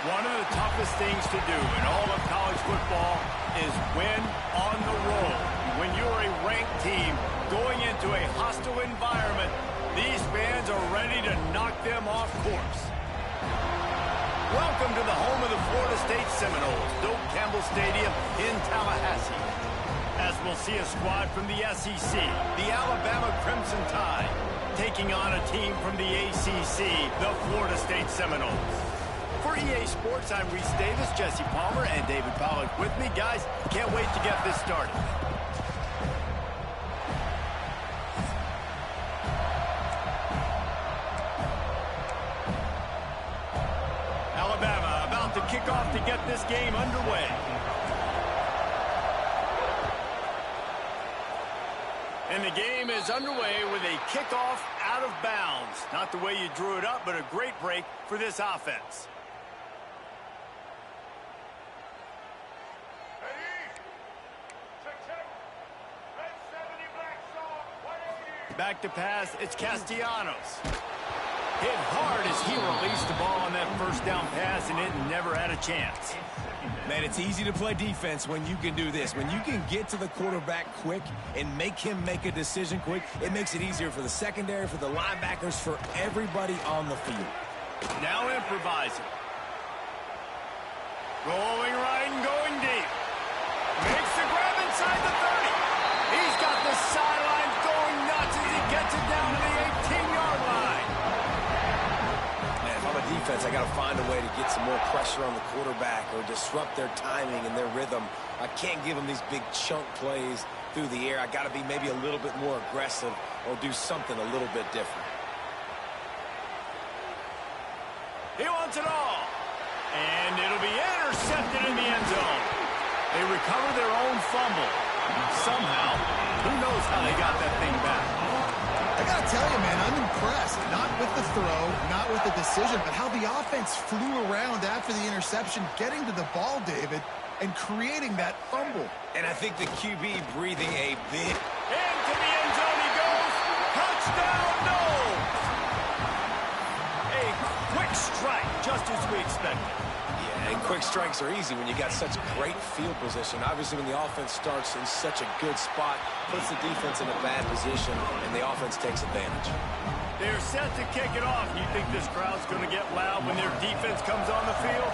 One of the toughest things to do in all of college football is win on the road. When you're a ranked team going into a hostile environment, these fans are ready to knock them off course. Welcome to the home of the Florida State Seminoles, Doak Campbell Stadium in Tallahassee. As we'll see a squad from the SEC, the Alabama Crimson Tide, taking on a team from the ACC, the Florida State Seminoles. For EA Sports, I'm Reese Davis, Jesse Palmer, and David Pollack with me. Guys, can't wait to get this started. Alabama about to kick off to get this game underway. And the game is underway with a kickoff out of bounds. Not the way you drew it up, but a great break for this offense. Back to pass, it's Castellanos. Hit hard as he released the ball on that first down pass, and it never had a chance. Man, it's easy to play defense when you can do this. When you can get to the quarterback quick and make him make a decision quick, it makes it easier for the secondary, for the linebackers, for everybody on the field. Now improvising. Rolling right and going deep. Makes the grab inside the 30. He's got the sidelines going nuts as he gets it down to the 18-yard line. Man, if I'm a defense, I got to find a way to get some more pressure on the quarterback or disrupt their timing and their rhythm. I can't give them these big chunk plays through the air. I got to be maybe a little bit more aggressive or do something a little bit different. He wants it all. And it'll be intercepted in the end zone. They recover their own fumble. Somehow, who knows how they got that thing back. I gotta tell you, man, I'm impressed. Not with the throw, not with the decision, but how the offense flew around after the interception, getting to the ball, David, and creating that fumble. And I think the QB breathing a bit. Into the end zone he goes. Touchdown, no! A quick strike, just as we expected. And quick strikes are easy when you got such great field position. Obviously, when the offense starts in such a good spot, puts the defense in a bad position, and the offense takes advantage. They're set to kick it off. You think this crowd's going to get loud when their defense comes on the field?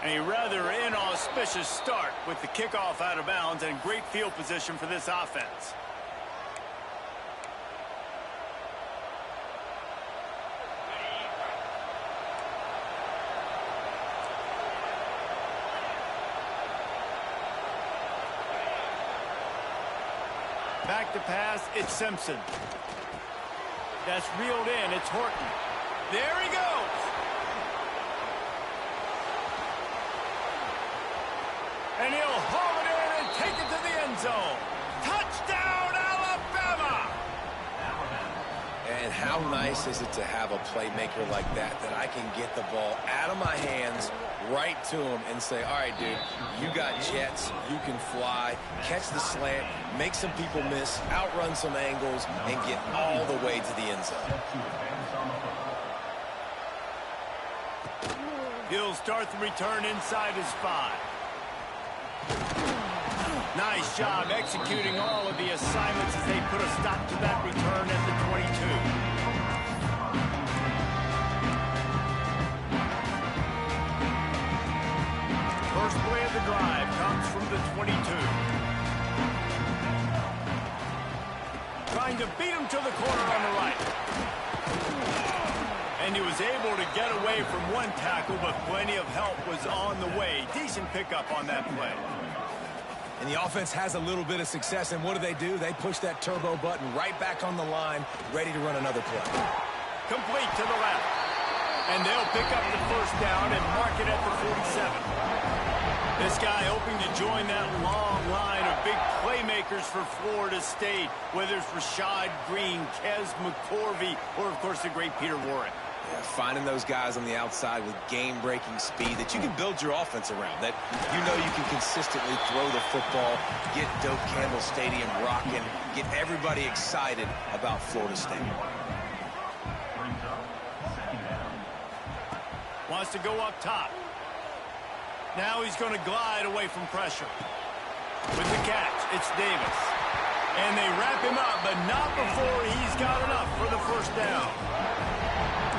A rather inauspicious start with the kickoff out of bounds and great field position for this offense. Back to pass, it's Simpson. That's reeled in, it's Horton. There he goes. And he'll haul it in and take it to the end zone. Touchdown, Alabama! And how nice is it to have a playmaker like that I can get the ball out of my hands right to him and say, all right, dude, you got jets, you can fly, catch the slant, make some people miss, outrun some angles, and get all the way to the end zone. He'll start the return inside his 5. Nice job executing all of the assignments as they put a stop to that return at the 22. First play of the drive comes from the 22. Trying to beat him to the corner on the right. And he was able to get away from one tackle, but plenty of help was on the way. Decent pickup on that play. And the offense has a little bit of success, and what do? They push that turbo button right back on the line, ready to run another play. Complete to the left. And they'll pick up the first down and mark it at the 47. This guy hoping to join that long line of big playmakers for Florida State, whether it's Rashad Green, Kez McCorvey, or, of course, the great Peter Warren. Yeah, finding those guys on the outside with game-breaking speed that you can build your offense around, that you know you can consistently throw the football, get Doak Campbell Stadium rocking, get everybody excited about Florida State. Wants to go up top. Now he's going to glide away from pressure. With the catch, it's Davis. And they wrap him up, but not before he's got enough for the first down.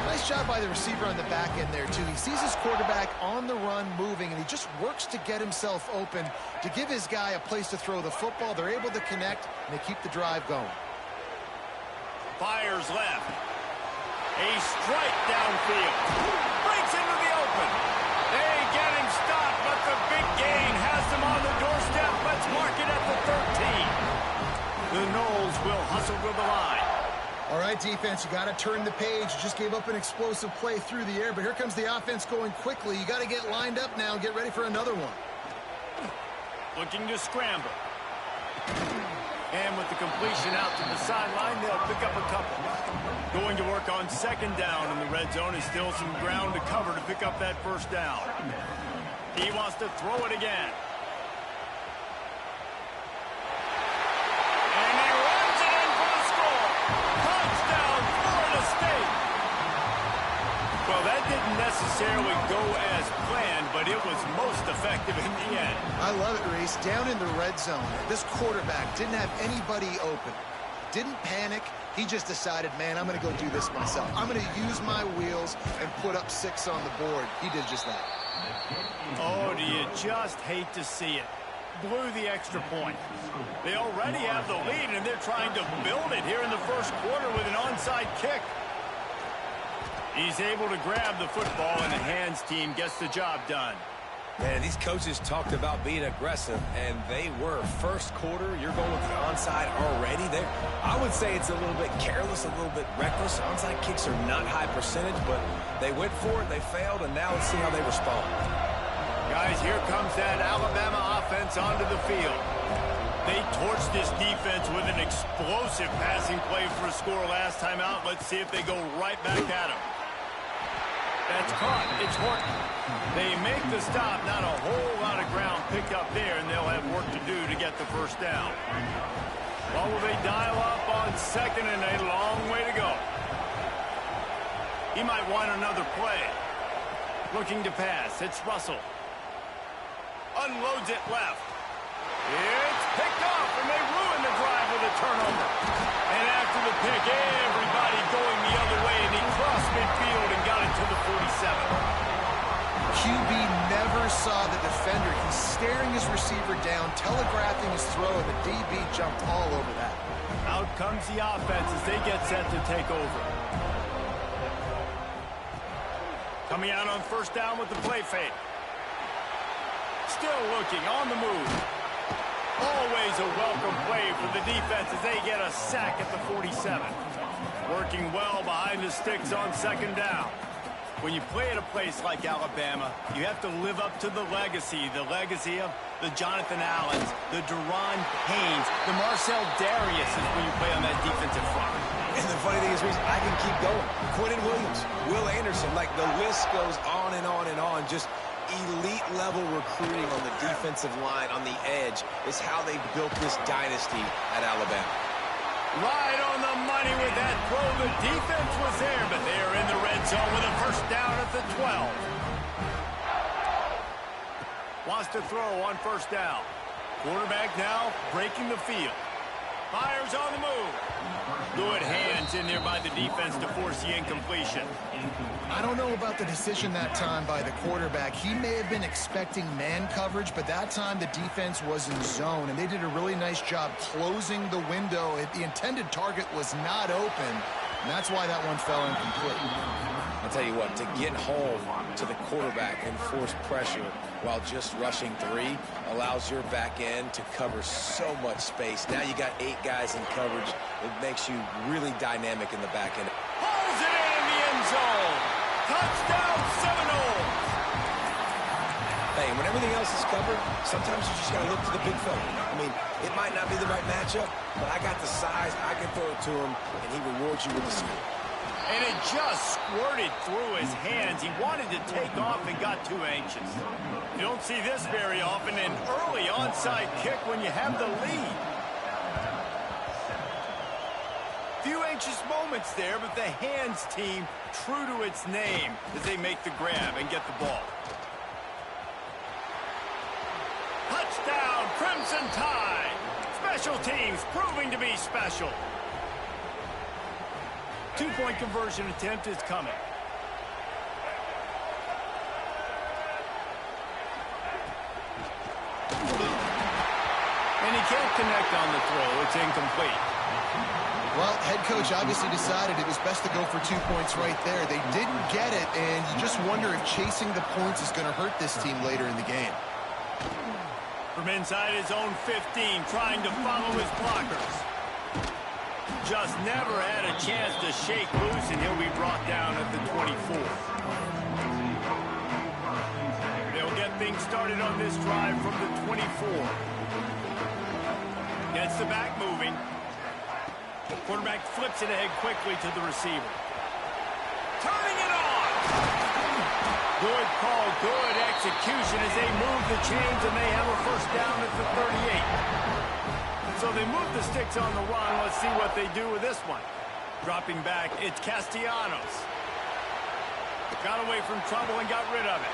Nice job by the receiver on the back end there, too. He sees his quarterback on the run moving, and he just works to get himself open to give his guy a place to throw the football. They're able to connect, and they keep the drive going. Fires left. A strike downfield. Breaks into the open. They get him stopped, but the big gain has them on the doorstep. Let's mark it at the 13. The Noles will hustle to the line. All right, defense, you got to turn the page. You just gave up an explosive play through the air, but here comes the offense going quickly. You got to get lined up now and get ready for another one. Looking to scramble. And with the completion out to the sideline, they'll pick up a couple. Going to work on second down in the red zone. Is still some ground to cover to pick up that first down. He wants to throw it again. And he runs it in for the score. Touchdown, Florida State. Well, that didn't necessarily go as planned, but it was most effective in the end. I love it, Reese. Down in the red zone, this quarterback didn't have anybody open. Didn't panic. He just decided, man, I'm going to go do this myself. I'm going to use my wheels and put up 6 on the board. He did just that. Oh, do you just hate to see it? Blew the extra point. They already have the lead, and they're trying to build it here in the first quarter with an onside kick. He's able to grab the football, and the hands team gets the job done. Man, these coaches talked about being aggressive, and they were. First quarter, you're going with the onside already there. I would say it's a little bit careless, a little bit reckless. Onside kicks are not high percentage, but they went for it, they failed, and now let's see how they respond. Guys, here comes that Alabama offense onto the field. They torched this defense with an explosive passing play for a score last time out. Let's see if they go right back at him. That's caught. It's Horton. They make the stop. Not a whole lot of ground picked up there, and they'll have work to do to get the first down. Well, will they dial up on second and a long way to go? He might want another play. Looking to pass. It's Russell. Unloads it left. It's picked off, and they ruin the drive with a turnover. And after the pick, everybody going the other way, and he crossed midfield and got it to the 47. QB never saw the defender. He's staring his receiver down, telegraphing his throw, and the DB jumped all over that. Out comes the offense as they get set to take over. Coming out on first down with the play fake. Still looking on the move. Always a welcome play for the defense as they get a sack at the 47. Working well behind the sticks on second down. When you play at a place like Alabama, you have to live up to the legacy of the Jonathan Allens, the Deron Haynes, the Marcel Dariuses when you play on that defensive front. And the funny thing is, I can keep going. Quentin Williams, Will Anderson, like the list goes on and on and on. Just elite level recruiting on the defensive line, on the edge, is how they built this dynasty at Alabama. Right on the money with that throw. The defense was there, but they are in the red zone with a first down at the 12. Wants to throw on first down. Quarterback now breaking the field. Fires on the move. Good hands in there by the defense to force the incompletion. I don't know about the decision that time by the quarterback. He may have been expecting man coverage, but that time the defense was in zone, and they did a really nice job closing the window. The intended target was not open, and that's why that one fell incomplete. I'll tell you what, to get home to the quarterback and force pressure while just rushing 3 allows your back end to cover so much space. Now you got 8 guys in coverage. It makes you really dynamic in the back end. Pulls it in the end zone. Touchdown Seminoles. Hey, when everything else is covered, sometimes you just got to look to the big fella. I mean, it might not be the right matchup, but I got the size, I can throw it to him, and he rewards you with the skill. And it just squirted through his hands. He wanted to take off and got too anxious. You don't see this very often, an early onside kick when you have the lead. Few anxious moments there, but the hands team true to its name as they make the grab and get the ball. Touchdown, Crimson Tide! Special teams proving to be special. Two-point conversion attempt is coming. And he can't connect on the throw. It's incomplete. Well, head coach obviously decided it was best to go for 2 points right there. They didn't get it, and you just wonder if chasing the points is going to hurt this team later in the game. From inside his own 15, trying to follow his blockers. Just never had a chance to shake loose, and he'll be brought down at the 24. They'll get things started on this drive from the 24. Gets the back moving. Quarterback flips it ahead quickly to the receiver. Turning it on! Good call, good execution as they move the chains, and they have a first down at the 38. So they move the sticks on the run. Let's see what they do with this one. Dropping back, it's Castellanos. Got away from trouble and got rid of it.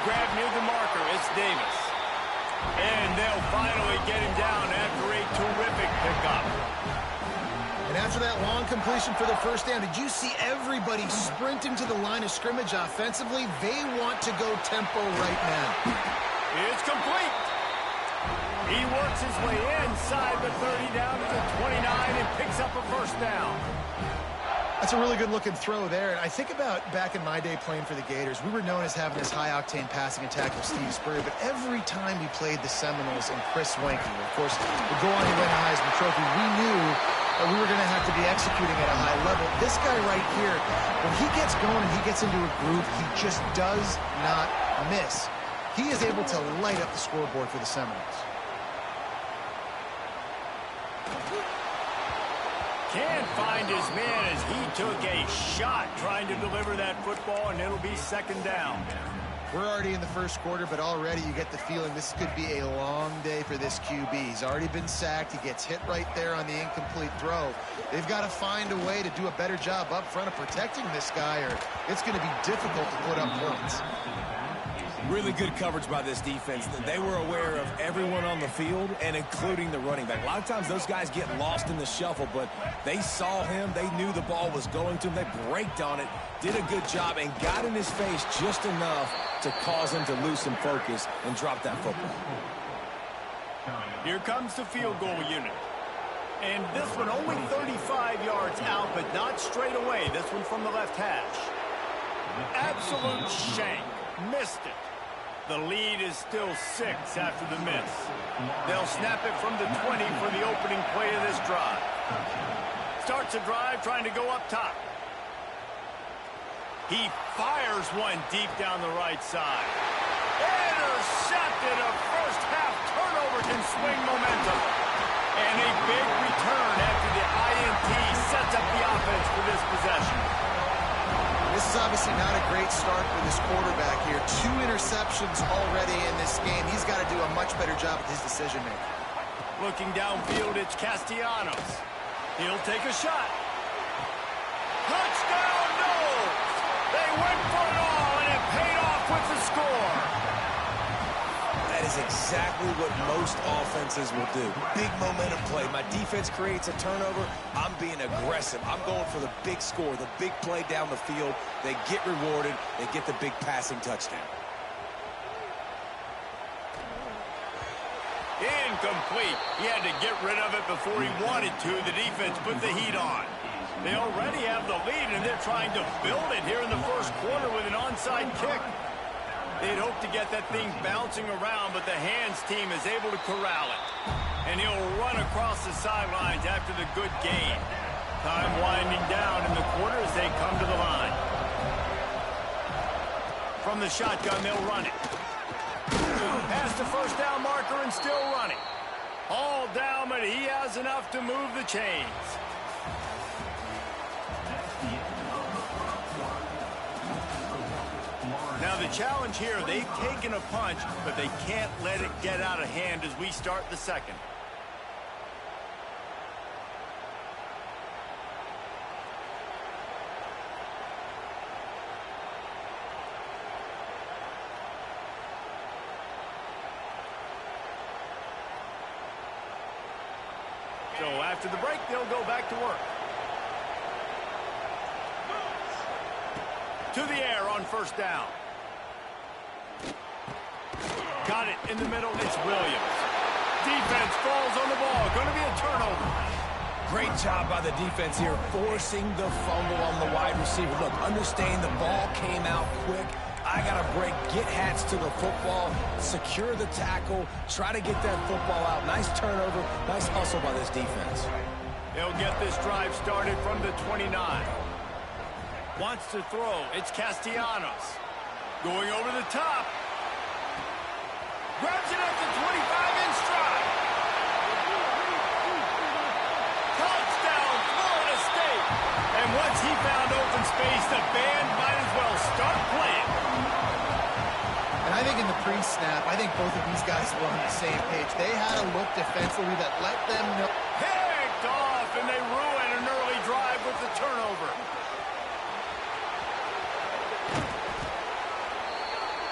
Grab near the marker, it's Davis. And they'll finally get him down after a terrific pickup. And after that long completion for the first down, did you see everybody sprinting to the line of scrimmage offensively? They want to go tempo right now. It's complete. He works his way inside the 30 down to the 29 and picks up a first down. That's a really good-looking throw there. And I think about back in my day playing for the Gators, we were known as having this high-octane passing attack with Steve Spurrier, but every time we played the Seminoles and Chris Wenke, of course, would go on to win a Heisman Trophy, we knew that we were going to have to be executing at a high level. This guy right here, when he gets going and he gets into a groove, he just does not miss. He is able to light up the scoreboard for the Seminoles. Can't find his man as he took a shot trying to deliver that football, and it'll be second down. We're already in the first quarter, but already you get the feeling this could be a long day for this QB. He's already been sacked. He gets hit right there on the incomplete throw. They've got to find a way to do a better job up front of protecting this guy, or it's going to be difficult to put up points. Really good coverage by this defense. They were aware of everyone on the field, and including the running back. A lot of times those guys get lost in the shuffle, but they saw him. They knew the ball was going to him. They braked on it, did a good job, and got in his face just enough to cause him to lose some focus and drop that football. Here comes the field goal unit. And this one only 35 yards out, but not straight away. This one from the left hash. Absolute shank. Missed it. The lead is still 6 after the miss. They'll snap it from the 20 for the opening play of this drive. Starts a drive trying to go up top. He fires one deep down the right side. Intercepted. A first half turnover can swing momentum. And a big return after the INT sets up the offense for this possession. This is obviously not a great start for this quarterback here. 2 interceptions already in this game. He's got to do a much better job with his decision-making. Looking downfield, it's Castellanos. He'll take a shot. Touchdown, no! They went for it all, and it paid off with the score. That is exactly what most offenses will do. Big momentum play. My defense creates a turnover. I'm being aggressive. I'm going for the big score, the big play down the field. They get rewarded. They get the big passing touchdown. Incomplete. He had to get rid of it before he wanted to. The defense put the heat on. They already have the lead, and they're trying to build it here in the first quarter with an onside kick. They'd hope to get that thing bouncing around, but the hands team is able to corral it. And he'll run across the sidelines after the good gain. Time winding down in the quarter as they come to the line. From the shotgun, they'll run it. Past the first down marker and still running. All down, but he has enough to move the chains. Now the challenge here, they've taken a punch, but they can't let it get out of hand as we start the second. after the break, they'll go back to work. To the air on first down. Got it in the middle. It's Williams. Defense falls on the ball. Going to be a turnover. Great job by the defense here, forcing the fumble on the wide receiver. Look, understand the ball came out quick. I got to break, get hats to the football, secure the tackle, try to get that football out. Nice turnover, nice hustle by this defense. They'll get this drive started from the 29. Wants to throw. It's Castellanos. Going over the top. Grabs it at the 25 in stride. Touchdown, Florida State. And once he found open space, the band might as well start playing. And I think in the pre-snap, I think both of these guys were on the same page. They had a look defensively that let them know. Picked off, and they ruin an early drive with the turnover.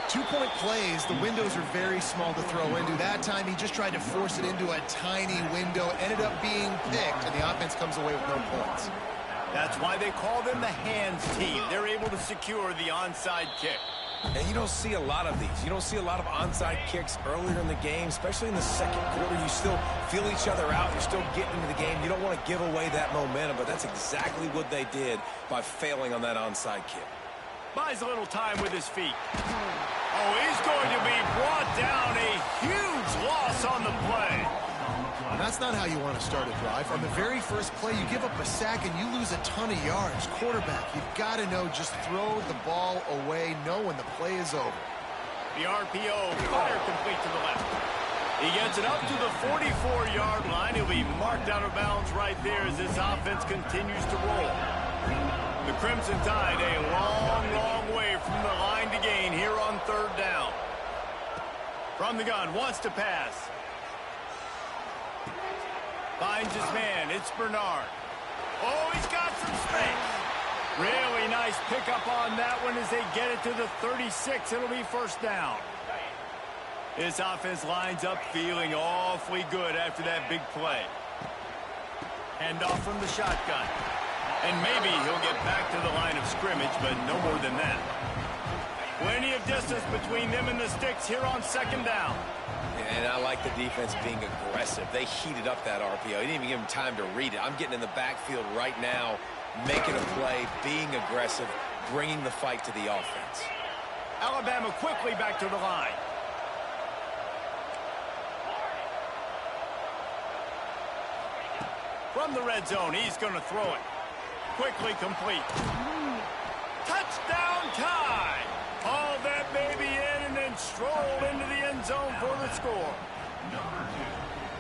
2-point plays, the windows are very small to throw into. That time, he just tried to force it into a tiny window, ended up being picked, and the offense comes away with no points. That's why they call them the hands team. They're able to secure the onside kick. And you don't see a lot of these. You don't see a lot of onside kicks earlier in the game, especially in the second quarter. You still feel each other out. You're still getting into the game. You don't want to give away that momentum, but that's exactly what they did by failing on that onside kick. Buys a little time with his feet. Oh, he's going to be brought down. A huge loss on the play. And that's not how you want to start a drive. On the very first play, you give up a sack and you lose a ton of yards. Quarterback, you've got to know, just throw the ball away, know when the play is over. The RPO, fire complete to the left. He gets it up to the 44-yard line. He'll be marked out of bounds right there as this offense continues to roll. The Crimson Tide a long, long way from the line to gain here on third down. From the gun, wants to pass. Finds his man. It's Bernard. Oh, he's got some space. Really nice pickup on that one as they get it to the 36. It'll be first down. This offense lines up feeling awfully good after that big play. Handoff from the shotgun. And maybe he'll get back to the line of scrimmage, but no more than that. Plenty of distance between them and the sticks here on second down. And I like the defense being aggressive. They heated up that RPO. He didn't even give him time to read it. I'm getting in the backfield right now, making a play, being aggressive, bringing the fight to the offense. Alabama quickly back to the line. From the red zone, he's going to throw it. Quickly complete. Touchdown tie. Haul that baby in and then stroll into the end zone for the score.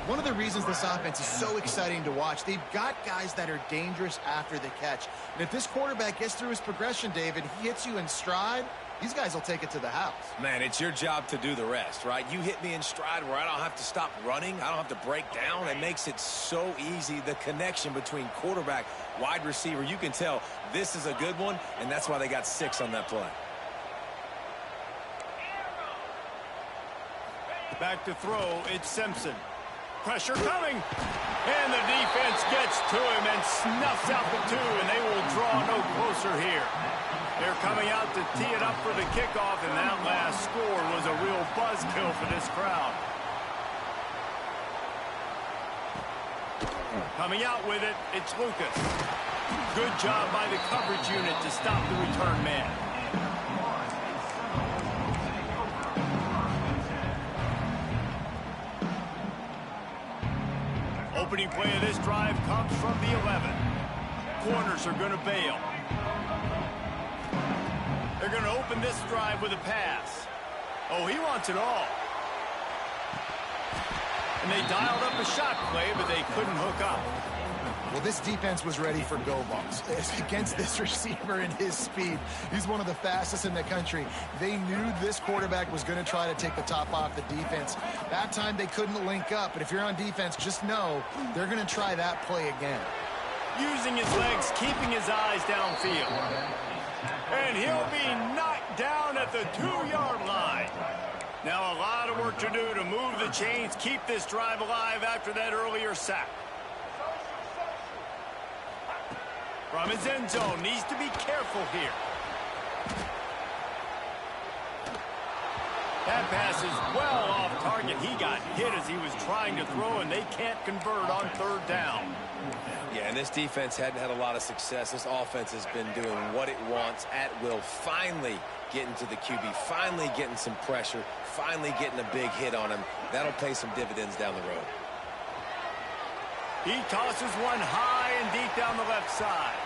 One of the reasons this offense is so exciting to watch, they've got guys that are dangerous after the catch. And if this quarterback gets through his progression, David, he hits you in stride, these guys will take it to the house. Man, it's your job to do the rest, right? You hit me in stride where I don't have to stop running. I don't have to break down. It makes it so easy, the connection between quarterback, wide receiver. You can tell this is a good one, and that's why they got 6 on that play. Back to throw, it's Simpson. Pressure coming. And the defense gets to him and snuffs out the 2, and they will draw no closer here. They're coming out to tee it up for the kickoff, and that last score was a real buzzkill for this crowd. Coming out with it, it's Lucas. Good job by the coverage unit to stop the return man. Opening play of this drive comes from the 11. Corners are going to bail. They're going to open this drive with a pass. Oh, he wants it all. And they dialed up a shot play, but they couldn't hook up. Well, this defense was ready for go balls. Against this receiver and his speed, he's one of the fastest in the country. They knew this quarterback was going to try to take the top off the defense. That time they couldn't link up, but if you're on defense, just know they're going to try that play again. Using his legs, keeping his eyes downfield. And he'll be knocked down at the 2-yard line. Now a lot of work to do to move the chains, keep this drive alive after that earlier sack. From his end zone, needs to be careful here. That pass is well off target. He got hit as he was trying to throw, and they can't convert on third down. Yeah, and this defense hadn't had a lot of success. This offense has been doing what it wants at will. Finally getting to the QB, finally getting some pressure, finally getting a big hit on him. That'll pay some dividends down the road. He tosses one high and deep down the left side.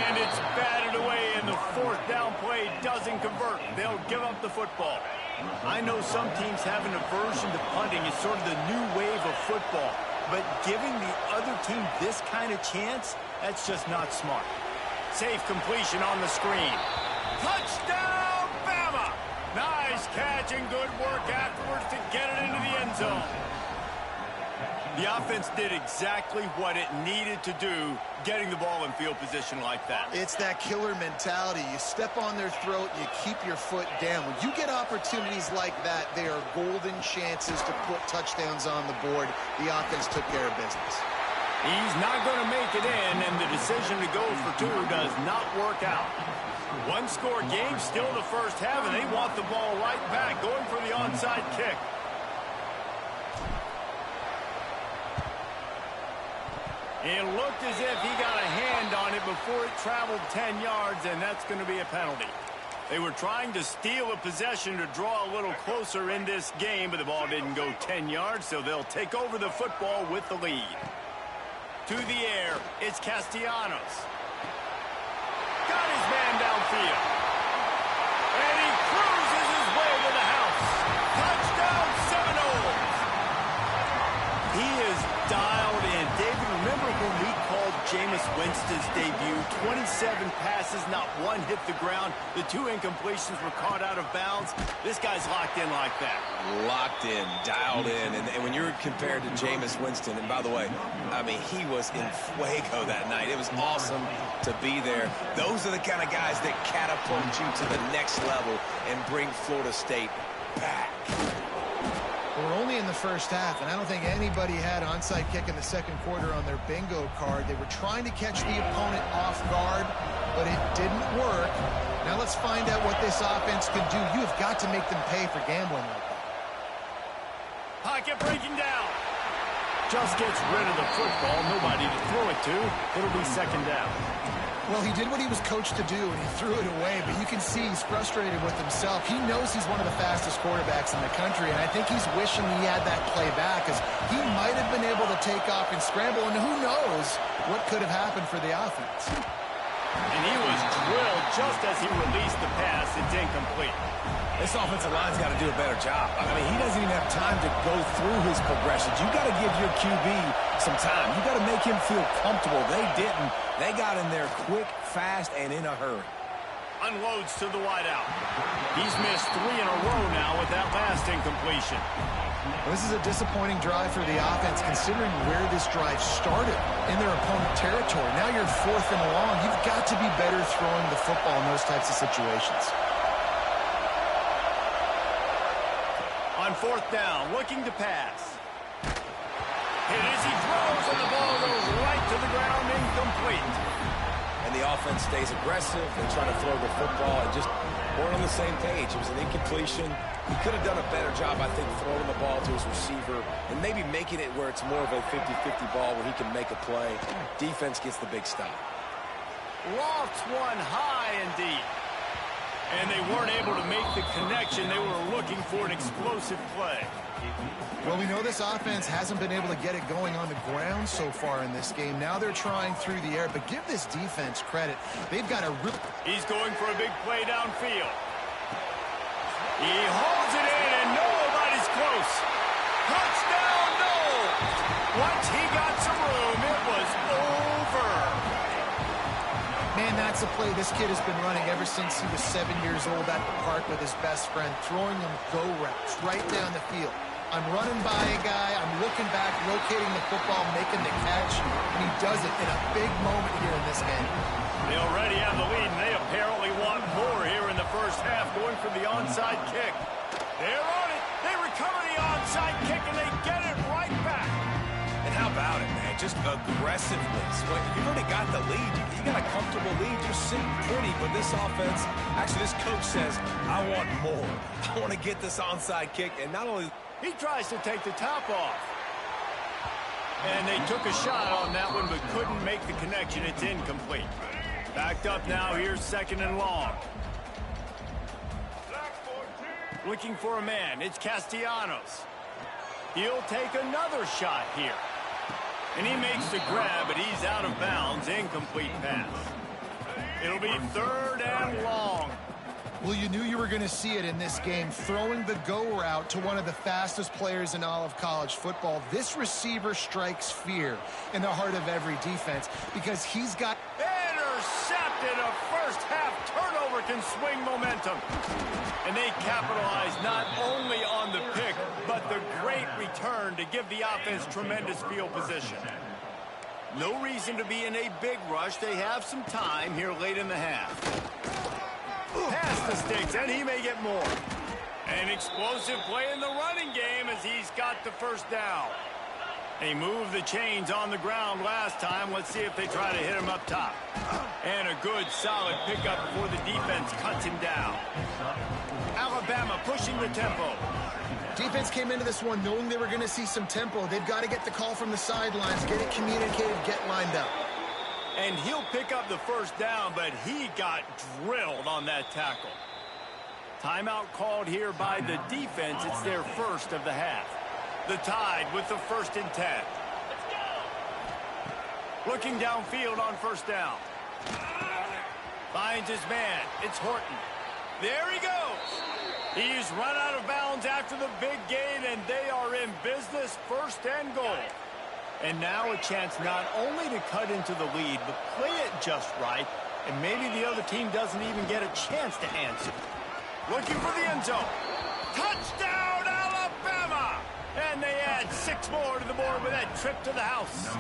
And it's batted away, and the fourth down play doesn't convert. They'll give up the football. I know some teams have an aversion to punting. It's sort of the new wave of football. But giving the other team this kind of chance, that's just not smart. Safe completion on the screen. Touchdown, Bama! Nice catch and good work afterwards to get it into the end zone. The offense did exactly what it needed to do, getting the ball in field position like that. It's that killer mentality. You step on their throat, you keep your foot down. When you get opportunities like that, they are golden chances to put touchdowns on the board. The offense took care of business. He's not going to make it in, and the decision to go for two does not work out. One-score game, still the first half, and they want the ball right back, going for the onside kick. It looked as if he got a hand on it before it traveled 10 yards, and that's going to be a penalty. They were trying to steal a possession to draw a little closer in this game, but the ball didn't go 10 yards, so they'll take over the football with the lead. To the air, it's Castellanos. Got his man downfield. And he cruises his way to the house. Touchdown, Seminoles. He is dialed in. David, remember when we called Jameis Winston's debut? 27 passes, not one hit the ground. The two incompletions were caught out of bounds. This guy's locked in like that. Locked in, dialed in. And when you're compared to Jameis Winston, and by the way, I mean, he was in fuego that night. It was awesome to be there. Those are the kind of guys that catapult you to the next level and bring Florida State back. We're only in the first half, and I don't think anybody had onside kick in the second quarter on their bingo card. They were trying to catch the opponent off guard, but it didn't work. Now let's find out what this offense can do. You have got to make them pay for gambling like that. Pocket breaking down. Just gets rid of the football. Nobody to throw it to. It'll be second down. Well, he did what he was coached to do, and he threw it away, but you can see he's frustrated with himself. He knows he's one of the fastest quarterbacks in the country, and I think he's wishing he had that play back, because he might have been able to take off and scramble, and who knows what could have happened for the offense. And he was drilled just as he released the pass. It's incomplete. This offensive line's got to do a better job. I mean, he doesn't even have time to go through his progressions. You got to give your QB some time. You got to make him feel comfortable. They didn't. They got in there quick, fast, and in a hurry. Unloads to the wideout. He's missed 3 in a row now with that last incompletion. Well, this is a disappointing drive for the offense, considering where this drive started in their opponent territory. Now you're 4th and long. You've got to be better throwing the football in those types of situations. On 4th down, looking to pass. Hit as he throws, and the ball goes right to the ground, incomplete. And the offense stays aggressive. They try to throw the football and just weren't on the same page. It was an incompletion. He could have done a better job, I think, throwing the ball to his receiver and maybe making it where it's more of a 50-50 ball where he can make a play. Defense gets the big stop. Lofts one high and deep. And they weren't able to make the connection. They were looking for an explosive play. Well, we know this offense hasn't been able to get it going on the ground so far in this game. Now they're trying through the air, but give this defense credit. They've got a rip. He's going for a big play downfield. He holds it in, and nobody's close. Touchdown, no! Once he got some room, it was over. Man, that's a play this kid has been running ever since he was 7 years old at the park with his best friend, throwing him go routes right down the field. I'm running by a guy, I'm looking back, locating the football, making the catch, and he does it in a big moment here in this game. They already have the lead, and they apparently want more here in the first half, going for the onside kick. They're on it. They recover the onside kick, and they get it right back. And how about it, man? Just aggressiveness. Well, you've already got the lead. You got to comfortable lead. You're sitting pretty, but this offense, actually this coach says, I want more. I want to get this onside kick, and not only... He tries to take the top off. And they took a shot on that one, but couldn't make the connection. It's incomplete. Backed up now. Here's 2nd and long. Looking for a man. It's Castellanos. He'll take another shot here. And he makes the grab, but he's out of bounds. Incomplete pass. It'll be 3rd and long. Well, you knew you were going to see it in this game, throwing the go route to one of the fastest players in all of college football. This receiver strikes fear in the heart of every defense because he's got... Intercepted. A first-half turnover can swing momentum. And they capitalize not only on the pick, but the great return to give the offense tremendous field position. No reason to be in a big rush. They have some time here late in the half. Pass the sticks, and he may get more. An explosive play in the running game as he's got the first down. They moved the chains on the ground last time. Let's see if they try to hit him up top. And a good, solid pickup before the defense cuts him down. Alabama pushing the tempo. Defense came into this one knowing they were going to see some tempo. They've got to get the call from the sidelines, get it communicated, get lined up. And he'll pick up the first down, but he got drilled on that tackle. Timeout called here by the defense. It's their first of the half. The Tide with the 1st and 10. Looking downfield on 1st down. Finds his man. It's Horton. There he goes. He's run out of bounds after the big gain, and they are in business. 1st and goal. And now a chance not only to cut into the lead, but play it just right, and maybe the other team doesn't even get a chance to answer. Looking for the end zone. Touchdown, Alabama! And they add 6 more to the board with that trip to the house.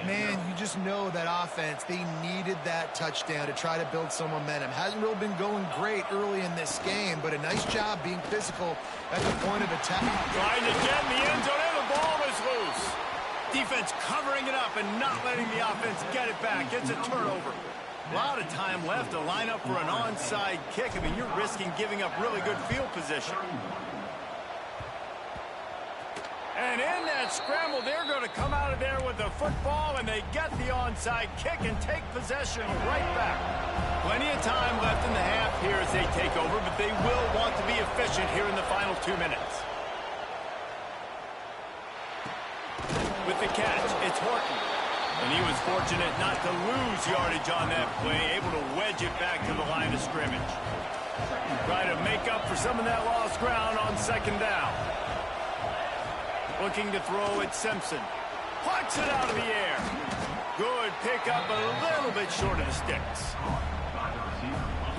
Man, you just know that offense, they needed that touchdown to try to build some momentum. Hasn't really been going great early in this game, but a nice job being physical at the point of attack. Trying to get in the end zone, and the ball is loose. Defense covering it up and not letting the offense get it back. It's a turnover. A lot of time left to line up for an onside kick. I mean, you're risking giving up really good field position. And in that scramble, they're going to come out of there with the football, and they get the onside kick and take possession right back. Plenty of time left in the half here as they take over, but they will want to be efficient here in the final 2 minutes. With the catch, it's Horton. And he was fortunate not to lose yardage on that play, able to wedge it back to the line of scrimmage. Try to make up for some of that lost ground on 2nd down. Looking to throw at Simpson. Plucks it out of the air. Good pickup, a little bit short of the sticks.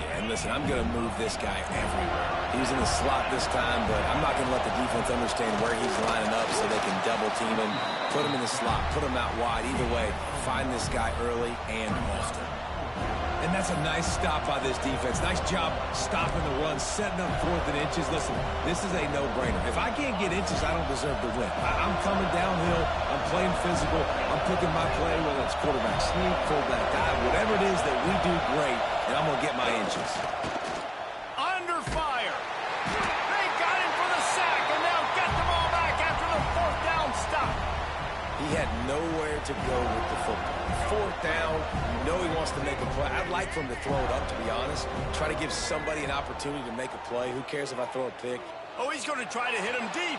Yeah, and listen, I'm going to move this guy everywhere. He was in the slot this time, but I'm not going to let the defense understand where he's lining up so they can double team him, put him in the slot, put him out wide. Either way, find this guy early and often. And that's a nice stop by this defense. Nice job stopping the run, setting up 4th and inches. Listen, this is a no-brainer. If I can't get inches, I don't deserve to win. I'm coming downhill. I'm playing physical. I'm picking my play, whether it's quarterback sneak, fullback dive, whatever it is that we do great, and I'm going to get my inches. Under fire. They got him for the sack, and they'll get the ball back after the 4th down stop. He had nowhere to go with the football. 4th down, you know he wants to make a play. I'd like for him to throw it up, to be honest. Try to give somebody an opportunity to make a play. Who cares if I throw a pick? Oh, he's going to try to hit him deep.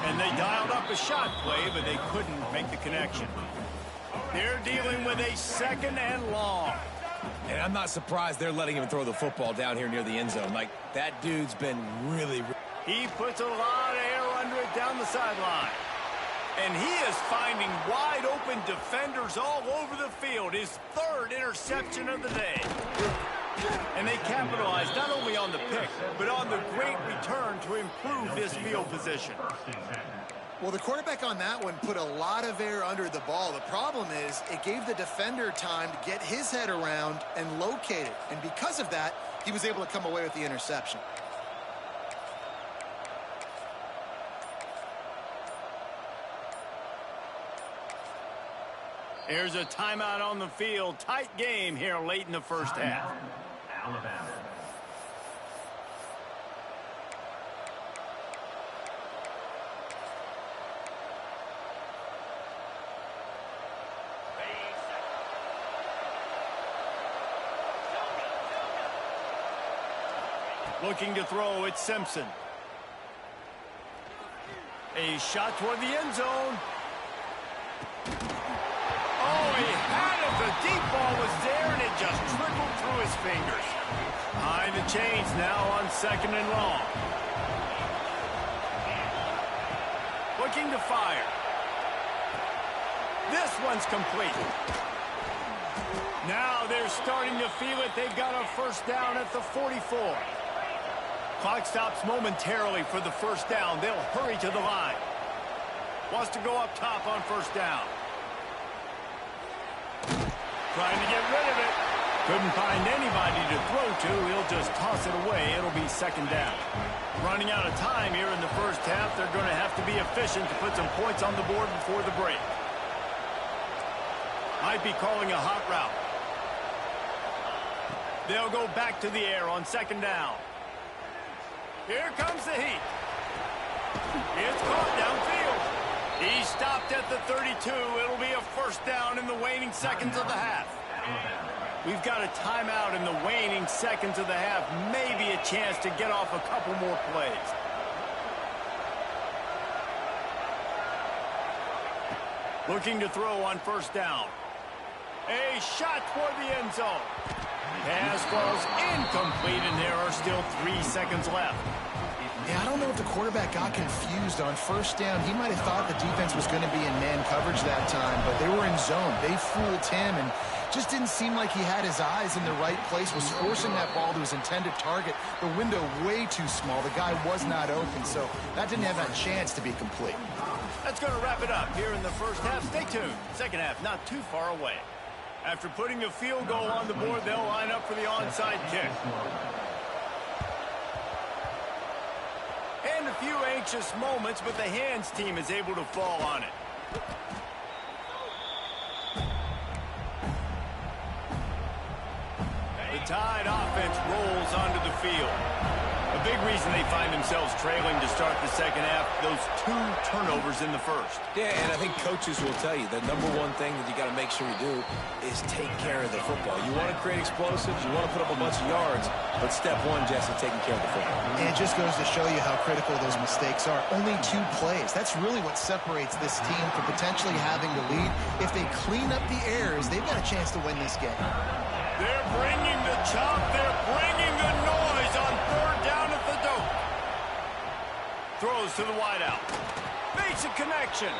And they dialed up a shot play, but they couldn't make the connection. They're dealing with a 2nd and long. And I'm not surprised they're letting him throw the football down here near the end zone. Like, that dude's been really... He puts a lot of air under it down the sideline. And he is finding wide-open defenders all over the field. His 3rd interception of the day. And they capitalize not only on the pick, but on the great return to improve this field position. Well, the quarterback on that one put a lot of air under the ball. The problem is it gave the defender time to get his head around and locate it. And because of that, he was able to come away with the interception. Here's a timeout on the field. Tight game here late in the first half. Alabama. Looking to throw, it's Simpson. A shot toward the end zone. Oh, he had it. The deep ball was there, and it just trickled through his fingers. Behind the chains now on 2nd and long. Looking to fire. This one's complete. Now they're starting to feel it. They've got a first down at the 44. Clock stops momentarily for the first down. They'll hurry to the line. Wants to go up top on first down. Trying to get rid of it. Couldn't find anybody to throw to. He'll just toss it away. It'll be 2nd down. Running out of time here in the first half. They're going to have to be efficient to put some points on the board before the break. Might be calling a hot route. They'll go back to the air on 2nd down. Here comes the heat. It's caught downfield. He stopped at the 32. It'll be a first down in the waning seconds of the half. We've got a timeout in the waning seconds of the half. Maybe a chance to get off a couple more plays. Looking to throw on first down. A shot toward the end zone. Pass falls incomplete, and there are still 3 seconds left. Yeah, I don't know if the quarterback got confused on first down. He might have thought the defense was going to be in man coverage that time, but they were in zone. They fooled him, and just didn't seem like he had his eyes in the right place, was forcing that ball to his intended target. The window way too small. The guy was not open, so that didn't have a chance to be complete. That's going to wrap it up here in the first half. Stay tuned. Second half not too far away. After putting the field goal on the board, they'll line up for the onside kick. And a few anxious moments, but the hands team is able to fall on it. The Tide offense rolls onto the field. A big reason they find themselves trailing to start the second half, those 2 turnovers in the first. Yeah, and I think coaches will tell you the number one thing that you got to make sure you do is take care of the football. You want to create explosives, you want to put up a bunch of yards, but step one, Jesse, taking care of the football. And it just goes to show you how critical those mistakes are. Only 2 plays. That's really what separates this team from potentially having the lead. If they clean up the errors, they've got a chance to win this game. They're bringing the chop. They're bringing the noise on 3rd down at the dope. Throws to the wideout. Makes a connection.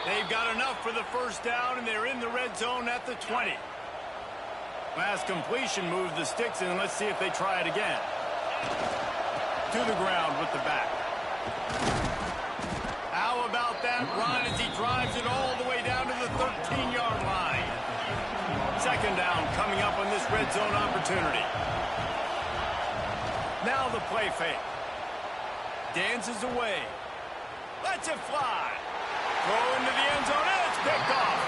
They've got enough for the first down, and they're in the red zone at the 20. Last completion moved the sticks in. Let's see if they try it again. To the ground with the back. How about that run as he drives it all the way down to the 13-yard line? 2nd down coming up on this red zone opportunity. Now the play fake. Dances away. Lets it fly. Throw into the end zone, and it's picked off.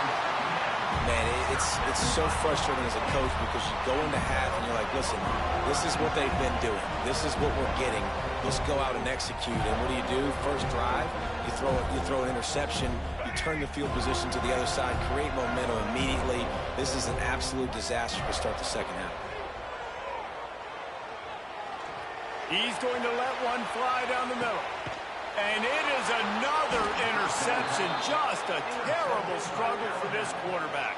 Man, it's so frustrating as a coach because you go into half and you're like, listen, this is what they've been doing. This is what we're getting. Let's go out and execute. And what do? First drive, you throw an interception, you turn the field position to the other side, create momentum immediately. This is an absolute disaster to start the second half. He's going to let one fly down the middle. And it is another interception. Just a terrible struggle for this quarterback.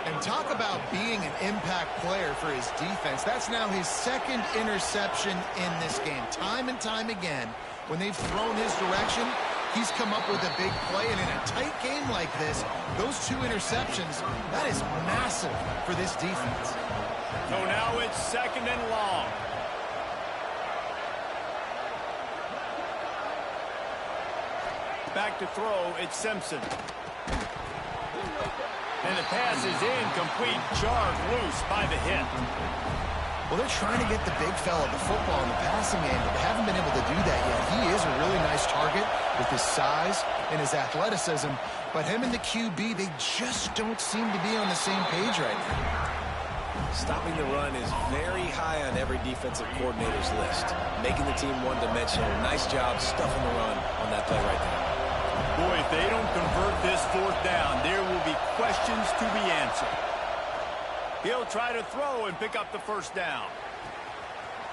And talk about being an impact player for his defense. That's now his 2nd interception in this game. Time and time again, when they've thrown his direction, he's come up with a big play. And in a tight game like this, those 2 interceptions, that is massive for this defense. So now it's 2nd and long. Back to throw, it's Simpson. And the pass is incomplete, jarred loose by the hit. Well, they're trying to get the big fella the football in the passing game, but they haven't been able to do that yet. He is a really nice target with his size and his athleticism, but him and the QB, they just don't seem to be on the same page right now. Stopping the run is very high on every defensive coordinator's list. Making the team one-dimensional. Nice job stuffing the run on that play right there. Boy, if they don't convert this fourth down, there will be questions to be answered. He'll try to throw and pick up the first down.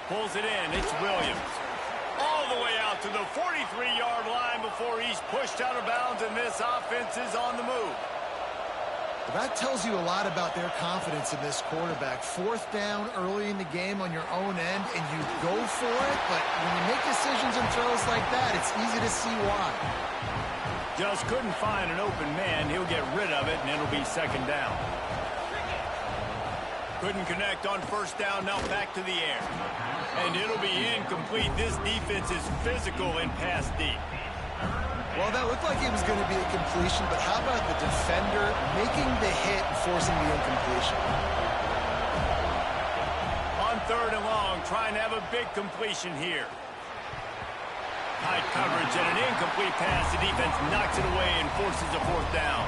Pulls it in. It's Williams. All the way out to the 43-yard line before he's pushed out of bounds, and this offense is on the move. Well, that tells you a lot about their confidence in this quarterback. Fourth down early in the game on your own end, and you go for it, but when you make decisions and throws like that, it's easy to see why. Just couldn't find an open man. He'll get rid of it, and it'll be second down. Couldn't connect on first down, now back to the air. And it'll be incomplete. This defense is physical and pass deep. Well, that looked like it was going to be a completion, but how about the defender making the hit and forcing the incompletion? On third and long, trying to have a big completion here. High coverage and an incomplete pass. The defense knocks it away and forces a fourth down.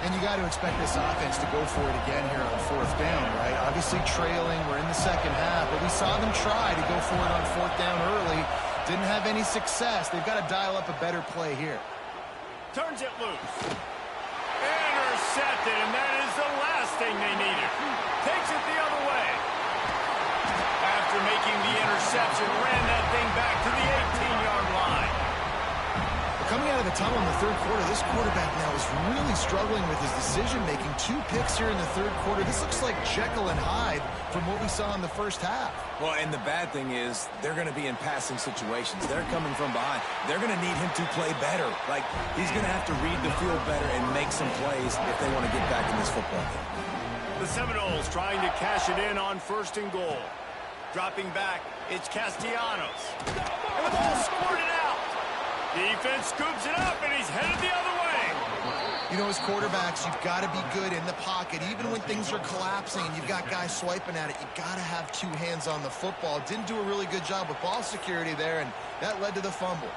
And you got to expect this offense to go for it again here on fourth down, right? Obviously trailing, we're in the second half, but we saw them try to go for it on fourth down early. Didn't have any success. They've got to dial up a better play here. Turns it loose. Intercepted, and that is the last thing they needed. Takes it the other way. After making the interception, ran that thing back to the 18-yard line. Coming out of the tunnel in the third quarter, this quarterback now is really struggling with his decision-making. 2 picks here in the third quarter. This looks like Jekyll and Hyde from what we saw in the first half. Well, and the bad thing is they're going to be in passing situations. They're coming from behind. They're going to need him to play better. Like, he's going to have to read the field better and make some plays if they want to get back in this football game. The Seminoles trying to cash it in on first and goal. Dropping back, it's Castellanos. And the ball squirted out. Defense scoops it up, and he's headed the other way. You know, as quarterbacks, you've got to be good in the pocket. Even when things are collapsing and you've got guys swiping at it, you've got to have 2 hands on the football. Didn't do a really good job with ball security there, and that led to the fumble.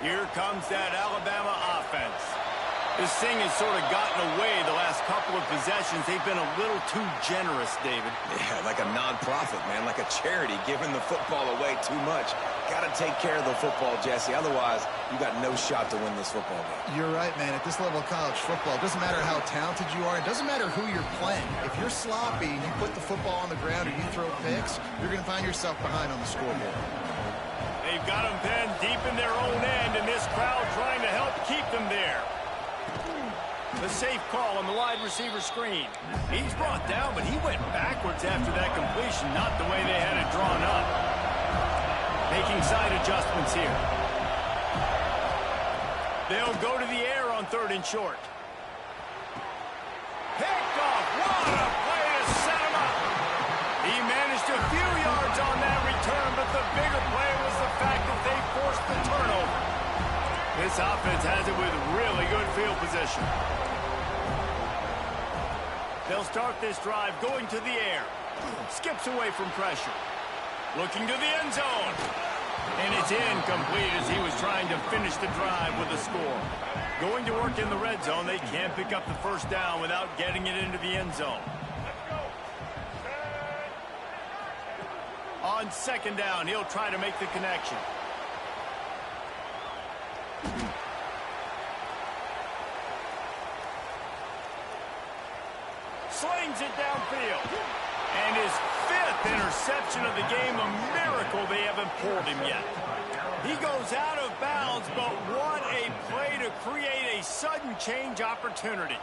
Here comes that Alabama offense. This thing has sort of gotten away the last couple of possessions. They've been a little too generous, David. Yeah, like a non-profit, man, like a charity, giving the football away too much. Got to take care of the football, Jesse. Otherwise, you got no shot to win this football game. You're right, man. At this level of college football, it doesn't matter how talented you are. It doesn't matter who you're playing. If you're sloppy and you put the football on the ground or you throw picks, you're going to find yourself behind on the scoreboard. They've got them pinned deep in their own end, and this crowd trying to help keep them there. The safe call on the wide receiver screen. He's brought down, but he went backwards after that completion, not the way they had it drawn up. Making side adjustments here. They'll go to the air on third and short. Picked off. What a play to set him up. He managed a few yards on that return, but the bigger play was the fact that they forced the turnover. This offense has it with really good field position. They'll start this drive going to the air. Skips away from pressure. Looking to the end zone. And it's incomplete as he was trying to finish the drive with a score. Going to work in the red zone. They can't pick up the first down without getting it into the end zone. On second down, he'll try to make the connection. Slings it downfield. And his 5th interception of the game, a miracle they haven't pulled him yet. He goes out of bounds, but what a play to create a sudden change opportunity.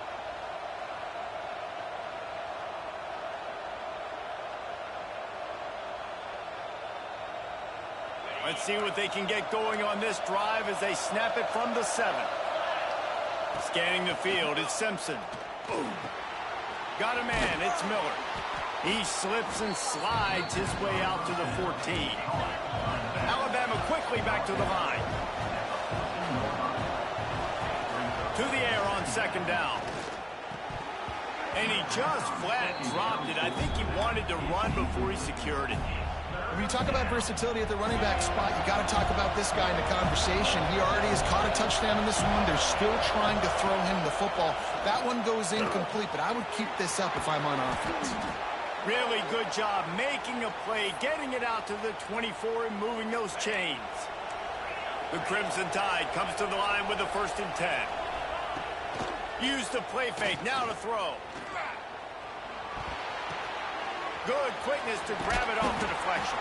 Let's see what they can get going on this drive as they snap it from the 7. Scanning the field, it's Simpson. Boom. Got a man, it's Miller. He slips and slides his way out to the 14. Alabama quickly back to the line. To the air on second down. And he just flat dropped it. I think he wanted to run before he secured it. When you talk about versatility at the running back spot, you got to talk about this guy in the conversation. He already has caught a touchdown in this one. They're still trying to throw him the football. That one goes incomplete, but I would keep this up if I'm on offense. Really good job making a play, getting it out to the 24 and moving those chains. The Crimson Tide comes to the line with the 1st and 10. Use the play fake, now to throw. Good quickness to grab it off the deflection.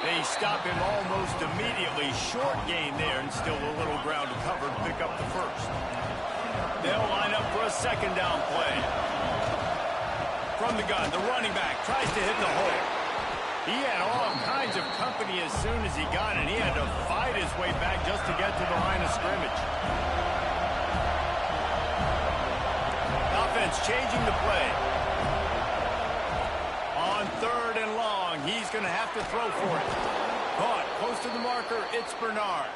They stop him almost immediately. Short gain there and still a little ground to cover to pick up the 1st. They'll line up for a 2nd down play. From the gun, the running back tries to hit the hole. He had all kinds of company as soon as he got it. He had to fight his way back just to get to the line of scrimmage. Offense changing the play. On 3rd and long, he's going to have to throw for it. Caught close to the marker, it's Bernard.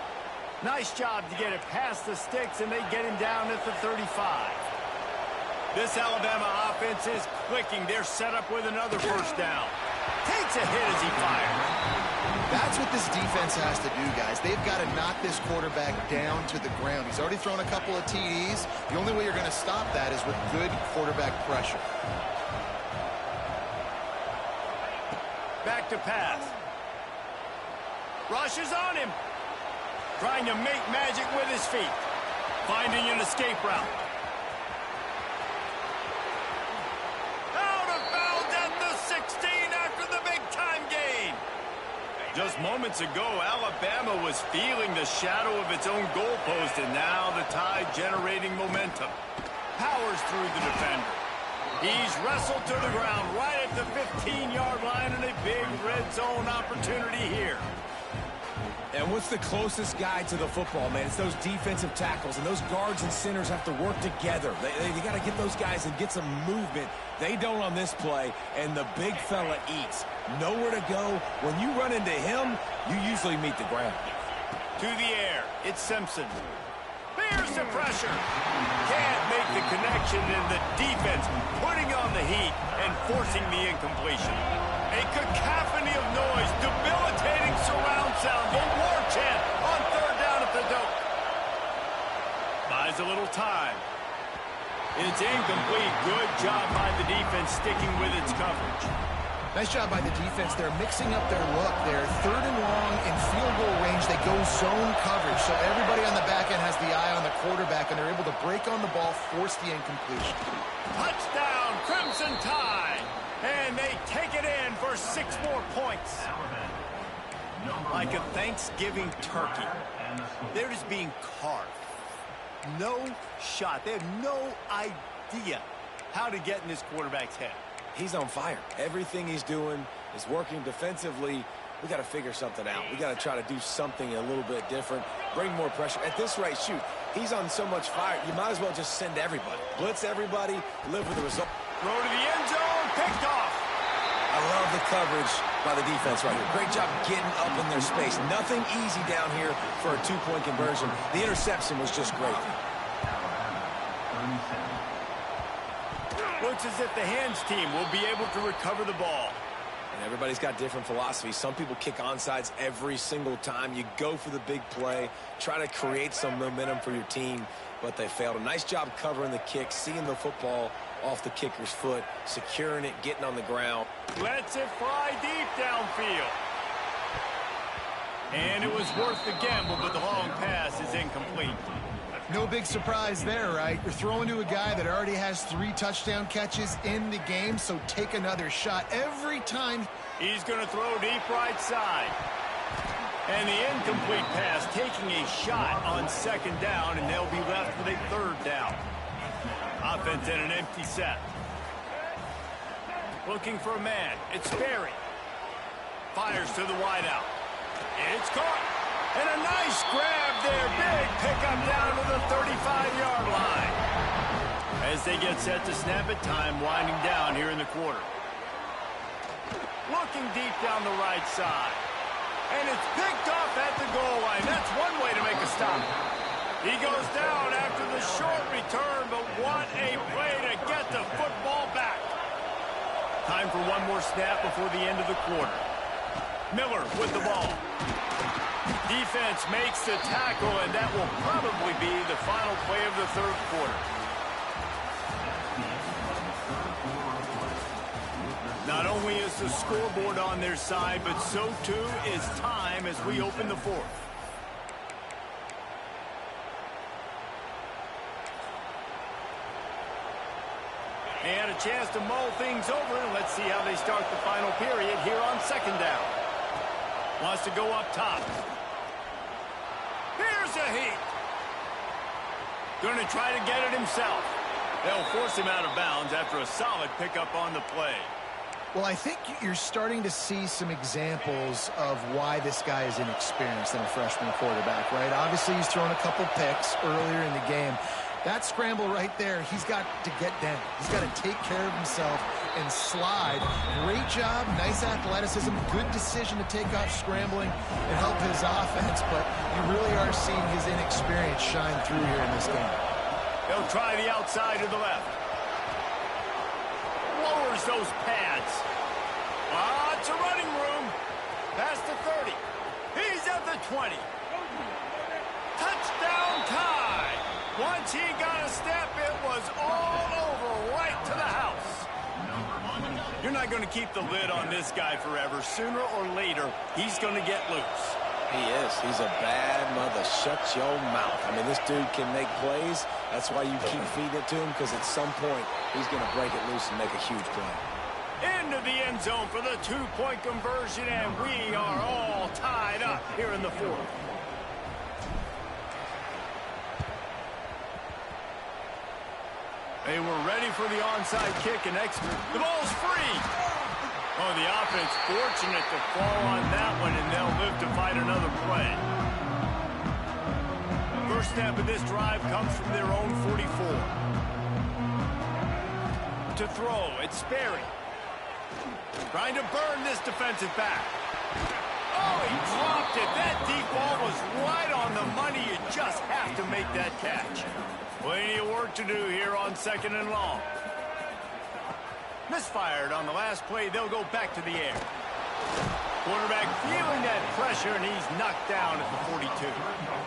Nice job to get it past the sticks, and they get him down at the 35. This Alabama offense is clicking. They're set up with another 1st down. Takes a hit as he fires. That's what this defense has to do, guys. They've got to knock this quarterback down to the ground. He's already thrown a couple of TDs. The only way you're going to stop that is with good quarterback pressure. Back to pass. Rush is on him. Trying to make magic with his feet. Finding an escape route. Out of bounds at the 16 after the big-time gain. Just moments ago, Alabama was feeling the shadow of its own goalpost, and now the Tide generating momentum. Powers through the defender. He's wrestled to the ground right at the 15-yard line, and a big red zone opportunity here. And what's the closest guy to the football, man? It's those defensive tackles, and those guards and centers have to work together. They got to get those guys and get some movement. They don't on this play, and the big fella eats. Nowhere to go. When you run into him, you usually meet the ground. To the air, it's Simpson. Bears the pressure. Can't make the connection, and the defense putting on the heat and forcing the incompletion. A cacophony of noise, debilitating surround sound, the war chant on 3rd down at the dope. Buys a little time. It's incomplete. Good job by the defense sticking with its coverage. Nice job by the defense. They're mixing up their look. They're 3rd and long in field goal range. They go zone coverage. So everybody on the back end has the eye on the quarterback, and they're able to break on the ball, force the incompletion. Touchdown, Crimson Tide. And they take it in for 6 more points. Like a Thanksgiving turkey. They're just being carved. No shot. They have no idea how to get in this quarterback's head. He's on fire. Everything he's doing is working defensively. We got to figure something out. We got to try to do something a little bit different. Bring more pressure. At this rate, shoot, he's on so much fire, you might as well just send everybody. Blitz everybody, live with the result. Throw to the end zone, picked off. I love the coverage by the defense right here. Great job getting up in their space. Nothing easy down here for a 2-point conversion. The interception was just great. Looks as if the hands team will be able to recover the ball. And everybody's got different philosophies. Some people kick onside every single time. You go for the big play, try to create some momentum for your team, but they failed. A nice job covering the kick, seeing the football off the kicker's foot, securing it, getting on the ground. Lets it fly deep downfield. And it was worth the gamble, but the long pass is incomplete. No big surprise there, right? You're throwing to a guy that already has 3 touchdown catches in the game, so take another shot every time. He's going to throw deep right side. And the incomplete pass taking a shot on 2nd down, and they'll be left with a 3rd down. Offense in an empty set. Looking for a man. It's Sperry. Fires to the wideout. It's caught. And a nice grab there. Big pickup down to the 35-yard line. As they get set to snap it, time winding down here in the quarter. Looking deep down the right side. And it's picked off at the goal line. That's one way to make a stop. He goes down after the short return, but what a play to get the football back. Time for one more snap before the end of the quarter. Miller with the ball. Defense makes the tackle, and that will probably be the final play of the third quarter. Not only is the scoreboard on their side, but so too is time as we open the fourth. They had a chance to mull things over, and let's see how they start the final period here on second down. Wants to go up top. Here's a heat. Going to try to get it himself. They'll force him out of bounds after a solid pickup on the play. Well, I think you're starting to see some examples of why this guy is inexperienced in a freshman quarterback, right? Obviously, he's thrown a couple picks earlier in the game. That scramble right there, he's got to get down. He's got to take care of himself and slide. Great job, nice athleticism, good decision to take off scrambling and help his offense, but you really are seeing his inexperience shine through here in this game. He'll try the outside to the left. Lowers those pads. Lots of running room. Past the 30. He's at the 20. Touchdown tie. Once he got a step, it was all over right to the house. You're not going to keep the lid on this guy forever. Sooner or later, he's going to get loose. He is. He's a bad mother. Shut your mouth. I mean, this dude can make plays. That's why you keep feeding it to him, because at some point, he's going to break it loose and make a huge play. Into the end zone for the two-point conversion, and we are all tied up here in the fourth. They were ready for the onside kick and extra. The ball's free. Oh, the offense fortunate to fall on that one, and they'll live to fight another play. First snap of this drive comes from their own 44. To throw, it's Sperry. Trying to burn this defensive back. Oh, he dropped it. That deep ball was right on the money. You just have to make that catch. Plenty of work to do here on second and long. Misfired on the last play. They'll go back to the air. Quarterback feeling that pressure, and he's knocked down at the 42.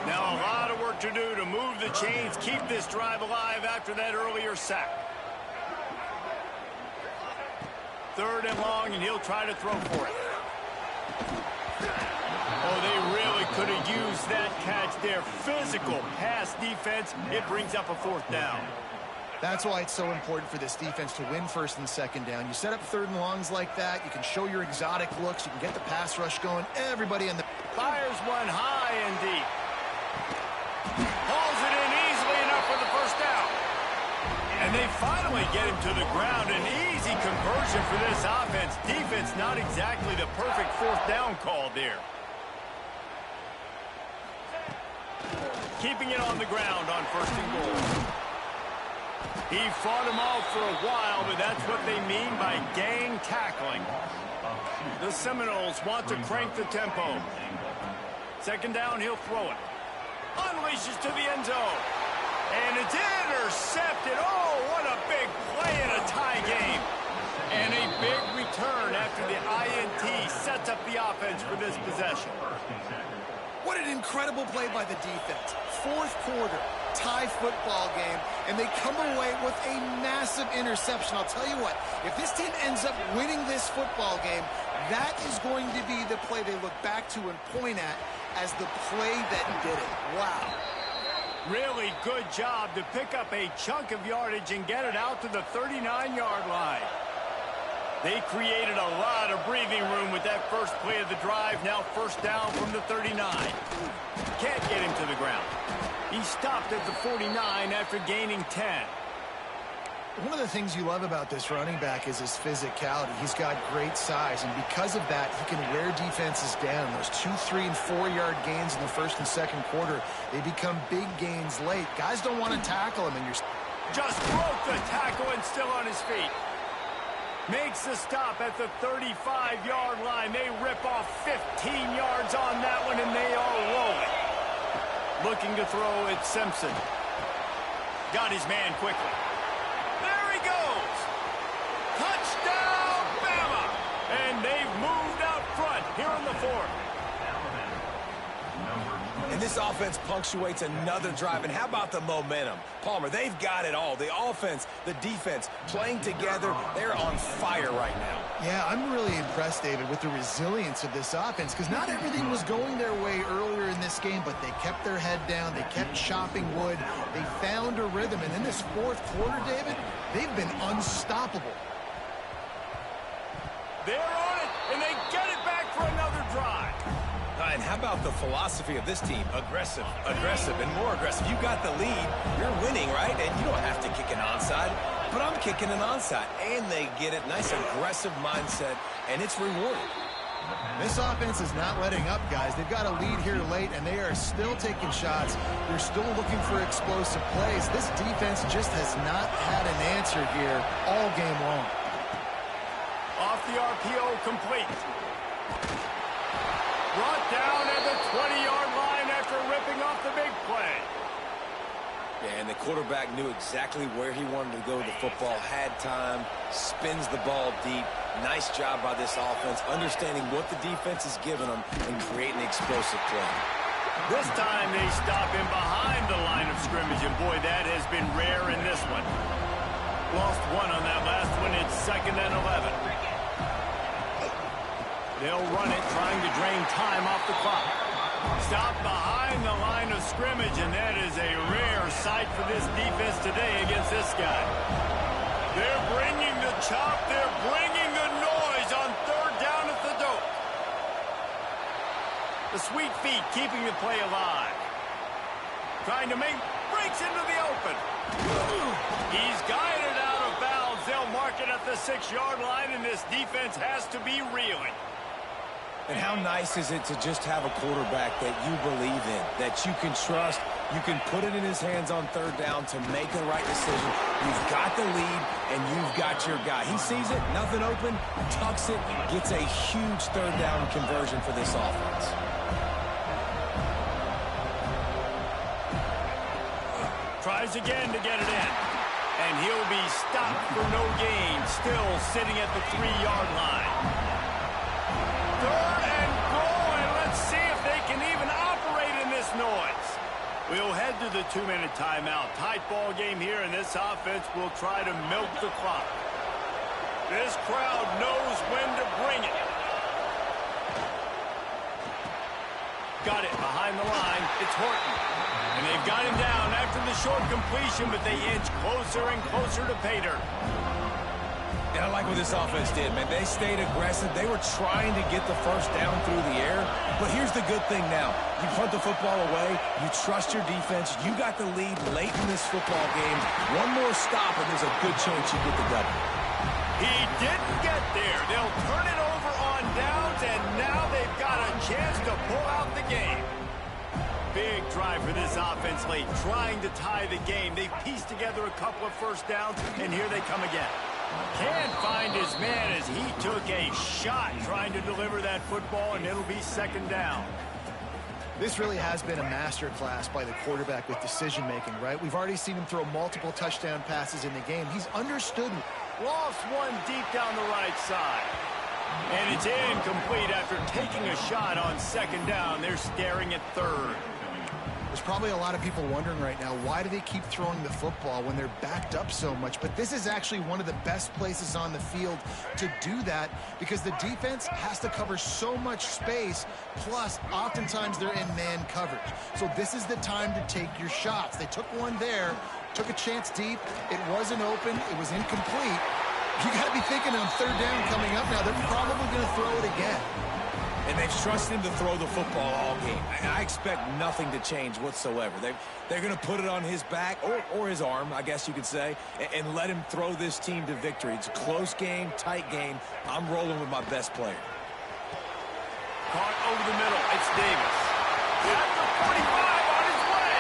Now a lot of work to do to move the chains, keep this drive alive after that earlier sack. Third and long, and he'll try to throw for it. Oh, they really could have used that catch there. Physical pass defense. It brings up a fourth down. That's why it's so important for this defense to win first and second down. You set up third and longs like that. You can show your exotic looks. You can get the pass rush going. Everybody in the... Fires one high and deep. Hauls it in easily enough for the first down. And they finally get him to the ground. An easy conversion for this offense. Defense not exactly the perfect fourth down call there. Keeping it on the ground on first and goal. He fought him off for a while, but that's what they mean by gang tackling. The Seminoles want to crank the tempo. Second down, he'll throw it. Unleashes to the end zone. And it's intercepted. Oh, what a big play in a tie game. And a big return after the INT sets up the offense for this possession. What an incredible play by the defense. Fourth quarter, tie football game, and they come away with a massive interception. I'll tell you what, if this team ends up winning this football game, that is going to be the play they look back to and point at as the play that did it. Wow. Really good job to pick up a chunk of yardage and get it out to the 39-yard line. They created a lot of breathing room with that first play of the drive. Now first down from the 39. Can't get him to the ground. He stopped at the 49 after gaining 10. One of the things you love about this running back is his physicality. He's got great size, and because of that, he can wear defenses down. Those 2, 3, and 4-yard gains in the first and second quarter, they become big gains late. Guys don't want to tackle him, and you're... Just broke the tackle and still on his feet. Makes the stop at the 35-yard line. They rip off 15 yards on that one, and they are rolling. Looking to throw it, Simpson. Got his man quickly. There he goes. Touchdown, Bama. And they've moved out front here in the fourth. And this offense punctuates another drive. And how about the momentum? Palmer, they've got it all. The offense, the defense, playing together. They're on fire right now. Yeah, I'm really impressed, David, with the resilience of this offense, because not everything was going their way earlier in this game, but they kept their head down. They kept chopping wood. They found a rhythm. And in this fourth quarter, David, they've been unstoppable. They're on it, and they get it back for another drive. And how about the philosophy of this team? Aggressive, aggressive, and more aggressive. You got the lead. You're winning, right? And you don't have to kick an onside. But I'm kicking an onside. And they get it. Nice aggressive mindset, and it's rewarded. This offense is not letting up, guys. They've got a lead here late, and they are still taking shots. They're still looking for explosive plays. This defense just has not had an answer here all game long. Off the RPO, complete. Brought down at the 20-yard line after ripping off the big play. Yeah, and the quarterback knew exactly where he wanted to go with the football, had time, spins the ball deep. Nice job by this offense, understanding what the defense is giving them and creating explosive play. This time they stop him behind the line of scrimmage, and boy, that has been rare in this one. Lost one on that last one. It's 2nd and 11. They'll run it, trying to drain time off the clock. Stop behind the line of scrimmage, and that is a rare sight for this defense today against this guy. They're bringing the chop. They're bringing the noise on 3rd down at the dope. The sweet feet keeping the play alive. Trying to make breaks into the open. He's guided out of bounds. They'll mark it at the 6-yard line, and this defense has to be reeling. And how nice is it to just have a quarterback that you believe in, that you can trust, you can put it in his hands on 3rd down to make the right decision. You've got the lead, and you've got your guy. He sees it, nothing open, tucks it, gets a huge 3rd down conversion for this offense. Tries again to get it in. And he'll be stopped for no gain, still sitting at the 3-yard line. 3rd and goal, and let's see if they can even operate in this noise. We'll head to the 2-minute timeout. Tight ball game here, and this offense will try to milk the clock. This crowd knows when to bring it. Got it behind the line. It's Horton. And they've got him down after the short completion, but they inch closer and closer to pay dirt. And I like what this offense did, man. They stayed aggressive. They were trying to get the 1st down through the air. But here's the good thing now. You punt the football away. You trust your defense. You got the lead late in this football game. One more stop, and there's a good chance you get the W. He didn't get there. They'll turn it over on downs, and now they've got a chance to pull out the game. Big drive for this offense late, trying to tie the game. They've pieced together a couple of 1st downs, and here they come again. Can't find his man as he took a shot trying to deliver that football, and it'll be 2nd down. This really has been a masterclass by the quarterback with decision-making, right? We've already seen him throw multiple touchdown passes in the game. He's understood. Lost one deep down the right side. And it's incomplete after taking a shot on 2nd down. They're staring at 3rd. There's probably a lot of people wondering right now, why do they keep throwing the football when they're backed up so much? But this is actually one of the best places on the field to do that, because the defense has to cover so much space, plus oftentimes they're in man coverage. So this is the time to take your shots. They took one there, took a chance deep. It wasn't open. It was incomplete. You got to be thinking on 3rd down coming up now, they're probably going to throw it again. And they've trusted him to throw the football all game. And I expect nothing to change whatsoever. They're going to put it on his back, or his arm, I guess you could say, and let him throw this team to victory. It's a close game, tight game. I'm rolling with my best player. Caught over the middle. It's Davis. At the 45 on his way.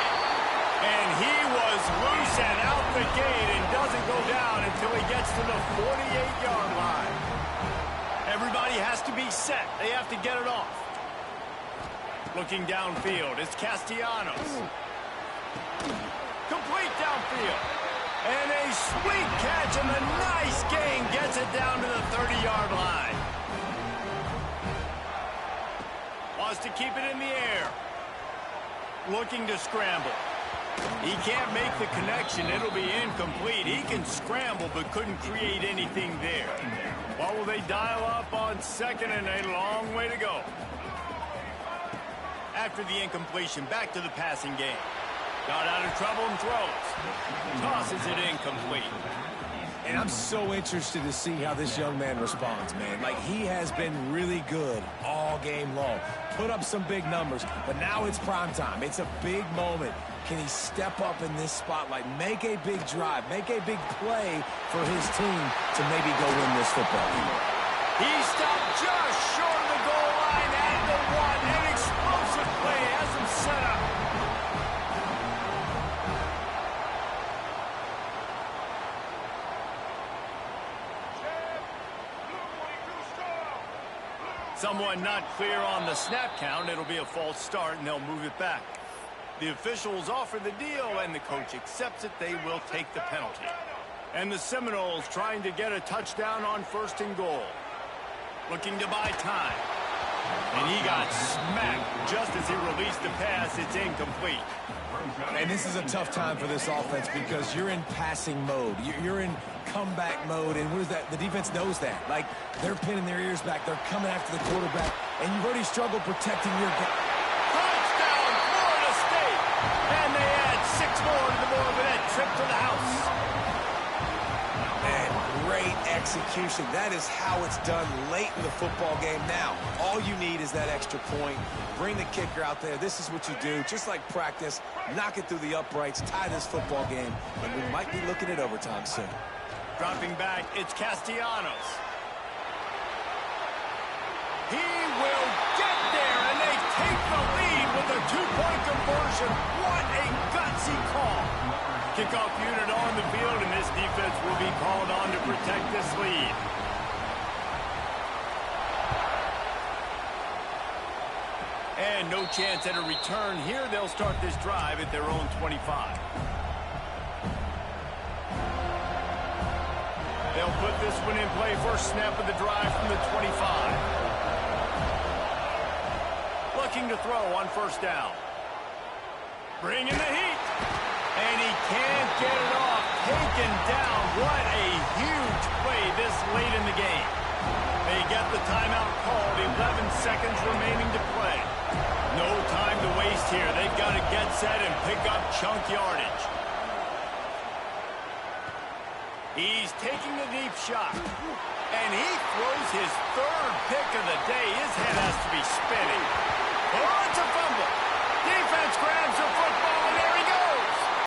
And he was is loose and out the gate and doesn't go down until he gets to the 48-yard line. Everybody has to be set. They have to get it off. Looking downfield, it's Castellanos. Complete downfield. And a sweet catch, and the nice gain gets it down to the 30-yard line. Wants to keep it in the air. Looking to scramble. He can't make the connection. It'll be incomplete. He can scramble, but couldn't create anything there. What will they dial up on second and a long way to go? After the incompletion, back to the passing game. Got out of trouble and throws. Tosses it incomplete. And I'm so interested to see how this young man responds, man. Like, he has been really good all game long. Put up some big numbers, but now it's prime time. It's a big moment. Can he step up in this spotlight, make a big drive, make a big play for his team to maybe go win this football game? He stopped just short of the goal line at the one. An explosive play has him set up. Someone not clear on the snap count. It'll be a false start, and they'll move it back. The officials offer the deal, and the coach accepts it. They will take the penalty. And the Seminoles trying to get a touchdown on 1st and goal. Looking to buy time. And he got smacked just as he released the pass. It's incomplete. And this is a tough time for this offense because you're in passing mode. You're in comeback mode, and what is that? The defense knows that. Like, they're pinning their ears back. They're coming after the quarterback, and you've already struggled protecting your guy. Touchdown, Florida State! And they add 6 more to the board with that trip to the house. Man, great execution. That is how it's done late in the football game. Now, all you need is that extra point. Bring the kicker out there. This is what you do. Just like practice, knock it through the uprights, tie this football game, and we might be looking at overtime soon. Dropping back, it's Castellanos. He will get there, and they take the lead with a 2-point conversion. What a gutsy call. Kickoff unit on the field, and this defense will be called on to protect this lead. And no chance at a return here. They'll start this drive at their own 25. They'll put this one in play. First snap of the drive from the 25. Looking to throw on 1st down. Bringing the heat. And he can't get it off. Taken down. What a huge play this late in the game. They get the timeout called. 11 seconds remaining to play. No time to waste here. They've got to get set and pick up chunk yardage. He's taking the deep shot. And he throws his 3rd pick of the day. His head has to be spinning. Oh,